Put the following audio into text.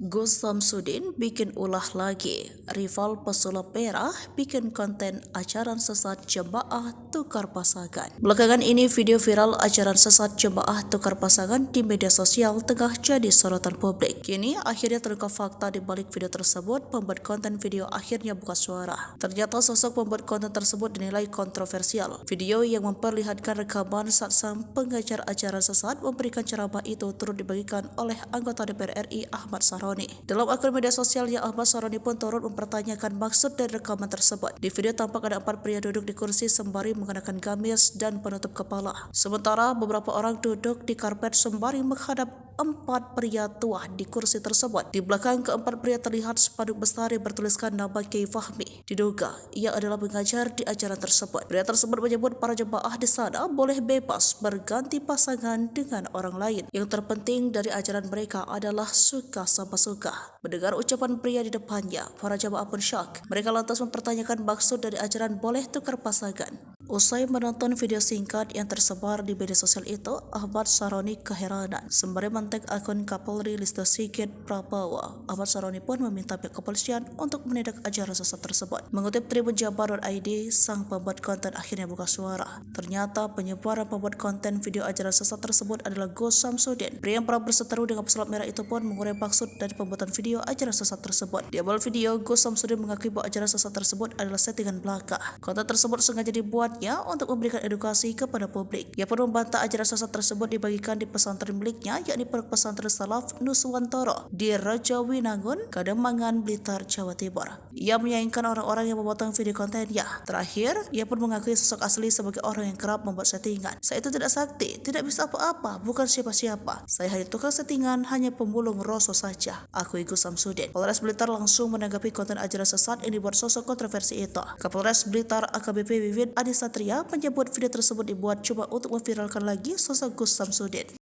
Gus Samsudin bikin ulah lagi. Rival pesulap merah bikin konten ajaran sesat jemaah tukar pasangan. Belakangan ini video viral ajaran sesat jemaah tukar pasangan di media sosial tengah jadi sorotan publik. Kini akhirnya terungkap fakta di balik video tersebut. Pembuat konten video akhirnya buka suara. Ternyata sosok pembuat konten tersebut dinilai kontroversial. Video yang memperlihatkan rekaman saat sang pengajar ajaran sesat memberikan ceramah itu turut dibagikan oleh anggota DPR RI Ahmad Saroni. Dalam akun media sosialnya, Ahmad Saroni pun turut mempertanyakan maksud dari rekaman tersebut. Di video tampak ada 4 pria duduk di kursi sembari mengenakan gamis dan penutup kepala. Sementara beberapa orang duduk di karpet sembari menghadap 4 pria tua di kursi tersebut. Di belakang keempat pria terlihat spanduk besar yang bertuliskan nama Kiai Fahmi. Diduga ia adalah pengajar di ajaran tersebut. Pria tersebut menyebut para jemaah di sana boleh bebas berganti pasangan dengan orang lain. Yang terpenting dari ajaran mereka adalah suka sama suka. Mendengar ucapan pria di depannya, para jemaah pun syok. Mereka lantas mempertanyakan maksud dari ajaran boleh tukar pasangan. Usai menonton video singkat yang tersebar di media sosial itu, Ahmad Saroni keheranan. Sembari mentek akun Kapolri Listio Sigit Prabowo, Ahmad Saroni pun meminta pihak kepolisian untuk menindak ajaran sesat tersebut. Mengutip Tribun Jabar.id, sang pembuat konten akhirnya buka suara. Ternyata penyebar dan pembuat konten video ajaran sesat tersebut adalah Gus Samsudin. Pria yang pernah berseteru dengan pesulap merah itu pun mengurai maksud dari pembuatan video ajaran sesat tersebut. Di awal video, Gus Samsudin mengakui bahwa ajaran sesat tersebut adalah settingan belaka. Konten tersebut sengaja dibuat untuk memberikan edukasi kepada publik. Ia pun membantah ajaran sesat tersebut dibagikan di pesantren miliknya, yakni Pondok Pesantren Salaf Nuswantoro di Rajawinangun, Kademangan, Blitar, Jawa Timur. Ia menyayangkan orang-orang yang memotong video kontennya. Terakhir, ia pun mengakui sosok asli sebagai orang yang kerap membuat settingan. Saya itu tidak sakti, tidak bisa apa-apa, bukan siapa-siapa. Saya hanya tukang settingan, hanya pemulung rosok saja, akui Gus Samsudin. Polres Blitar langsung menanggapi konten ajaran sesat yang dibuat sosok kontroversi itu. Kapolres Blitar AKBP Wiwin Adisa Satria menyebut video tersebut dibuat coba untuk memviralkan lagi sosok Gus Samsudin.